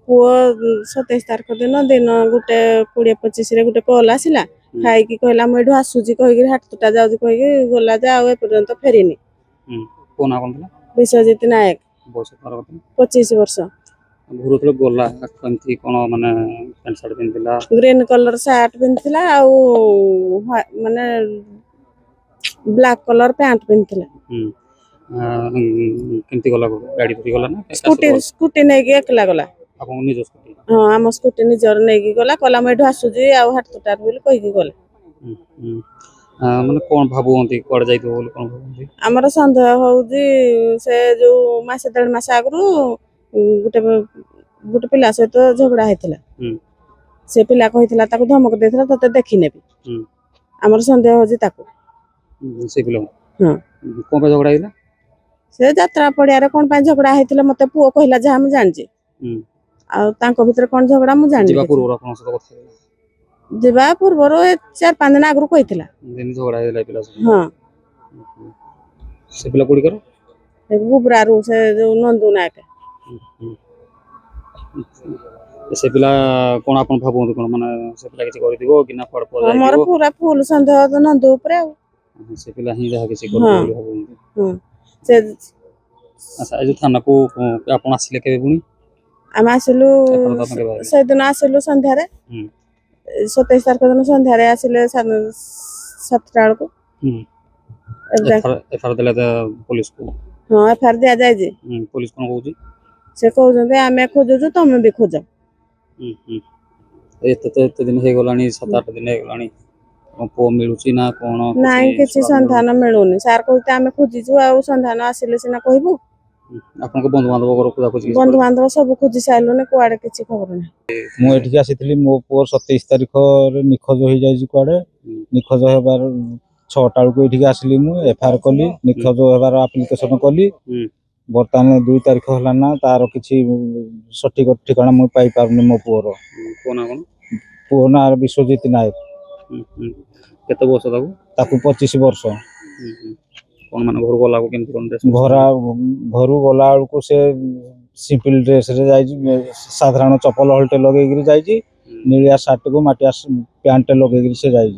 पुओ 27 तारीख दिन दिन गोटे 20-25 गोटे कल आसला खाई कहला मुझे आसूची कहीकि हाटटा जाऊँ कहीकि गला जे आउ एपर्यंत फेरिनी। विश्वजित नायक 25 वर्ष। गला कमती कोन माने पैंट शर्ट पिनथिला ग्रीन कलर शर्ट पिनथिला माने ब्लैक कलर पैंट पिनथिला। केमती गला गाड़ी धरी गला ना स्कूटी नै के एकला गला आपन निज स्कूटी हां हम स्कूटी निजर नै के गला कला मैं आसूजी आ हाटटार बोली कहीकि गला। माने कोन भाबुंती कोड जाइतो बोली कोन भाबुंती हमर संदेह होउजी से जो मासे 1.5 मास आगरु गोटे पिला सहित झगड़ा होता से पिला कही धमक देता तोते देखी नेबी आमर सन्देह हो झगड़ा से यात्रा पड़िया कौन झगड़ा होता मत पुओ कहला जहाँ मुझे जानी भर कौन झगड़ा मुझे जानी जा पूर्व 4-5 दिन आगु कही हाँ गुबरारू से जो नंदू नायक से पिला कोन आपन भाबो कोन माने से पिला किछि करि दिबो कि ना पड़ पड़ जाय हमर पूरा फुल संदेह त नंदू ऊपर से पिला ही जहा किछि करि दिबो भाबो से अच्छा ए जो थाना को आपन आसिले केबे बुनी हम आसिलु से दिन आसिलु संध्या रे 27 तारिख दिन संध्या रे आसिले 7टा बेल को एफआर देला पुलिस को हां एफआर दिया जाय जे पुलिस कोन कहउजी से कहउजंदे आमे खोजु तुम भी खोज एते दिन हे गलानी 7-8 दिन हे गलानी पो मिलुची ना कोन नाही किछि संधान मिलुनी सर कहते आमे खोजिजु आ संधान आसिले सिना कहबो आपन को बंधु बांधव घर खुदा खोजी बंधु बांधव सब खोजी साइलोने कुआडे किछि खबर नै मु एठी आसीतली मो पोर 27 तारिख रे निखोज होई जाई छि कुआडे निखोज हेबार 6टा को एठी आसली मु एफआर कली निखोज हेबार एप्लीकेशन कली बर्तमान 2 तारिख हला ना तार किछि सठिक ठिकाना मु पाई पारनी मो पोर कोना कोन पुओ ना विश्वजित नायक केते वर्ष ताकू 25 वर्ष कोन माने घर गला को केमती कोन ड्रेस घरू गला को से सिंपल ड्रेस रे जाई साधारण चप्पल हल्टे लगे गिरी जाई नीलिया शर्ट को माटिया पैंट लगे गिरी से जाई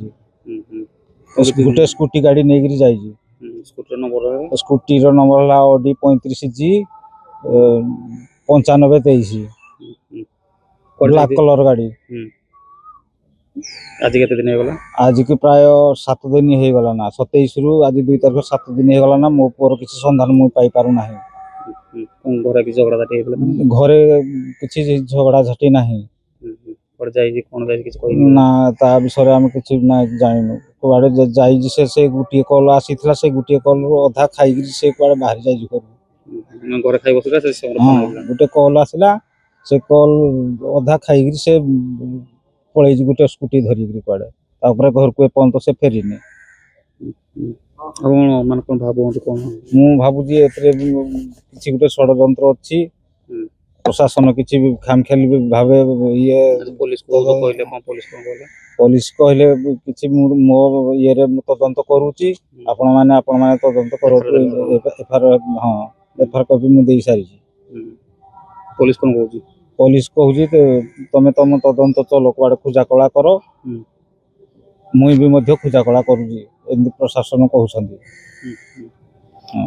गुटे स्कूटी गाड़ी नै गिरी जाई स्कूटी रो नंबर हला ओडी 35G 9523 ब्लैक कलर गाड़ी आज केते दिन हे गला आज की प्राय 7 दिन हे गला ना 27 रु आज 2 तारिख 7 दिन हे गला ना मो पर किछि संधान मु पाई पारु नाही घरे कि झगड़ा झाटी हेला घरे किछि झगड़ा झाटी नाही पर जाई जे कोन जाई किछि कहि ना ता विषय हम किछि ना जानिनु कुआडे जाई जे से गुटिए कॉल आसीथला से गुटिए कॉल रो आधा खाई गिरी से कुआडे बाहर जाई जे कर घरे खाइ बसला से गुटे कॉल आसीला से कॉल आधा खाई गिरी से पळै गुटे स्कूटी धरि गिरी कुआडे ता ऊपर घर को पंत से फेरिनी कोन मन कोन भाबो कोन मु भाबु जी एतरे किछि गुटे षडयंत्र अछि प्रशासन किछि खामखेल भाबे ये पुलिस को कहले कोन पुलिस कहले किछि मो ये रे तदंत करूची आपण माने तदंत करू एफआर हां एफआर कॉपी मु देई सारी पुलिस कोन कहूची पुलिस कहूची तमे तम तदंत चलो कुआडे खुजा कला करो मुई भी मध्य खुजा कला करूची एंदी प्रशासन कहउछंदी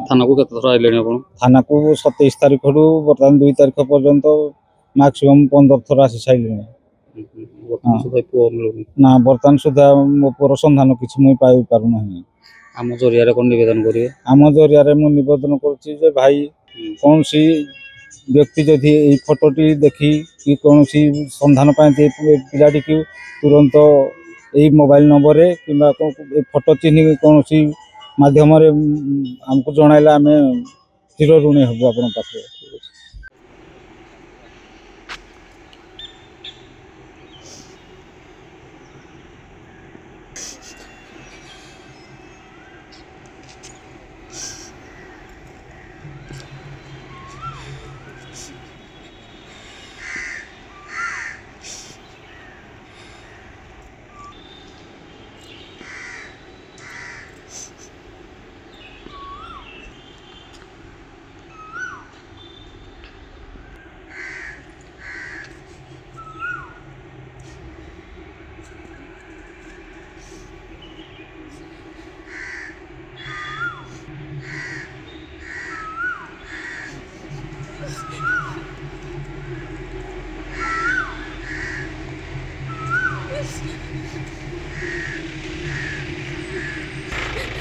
थाना को कत थरा आइलेनी आपण थाना को 27 तारिख रु वर्तमान 2 तारिख पर्यंत मैक्सिमम 15 थरा आसी साइलेनी वर्तमान सुधा पो मिलुनी ना वर्तमान सुधा मो पर संधान किछि मुई पाई पारु नाही हम जरिया रे कोन निवेदन करिवे हम जरिया रे मु निवेदन करछि जे भाई कोन सी व्यक्ति जदि ए फोटोटी देखी कि कोन सी संधान पाए पिलाटी कि तुरंत ए मोबाइल नंबर रे किबा फोटो चिन्ह कोन सी माध्यम रे हमको जणाइला हमें चिर ऋणी हबो आपन पाखे।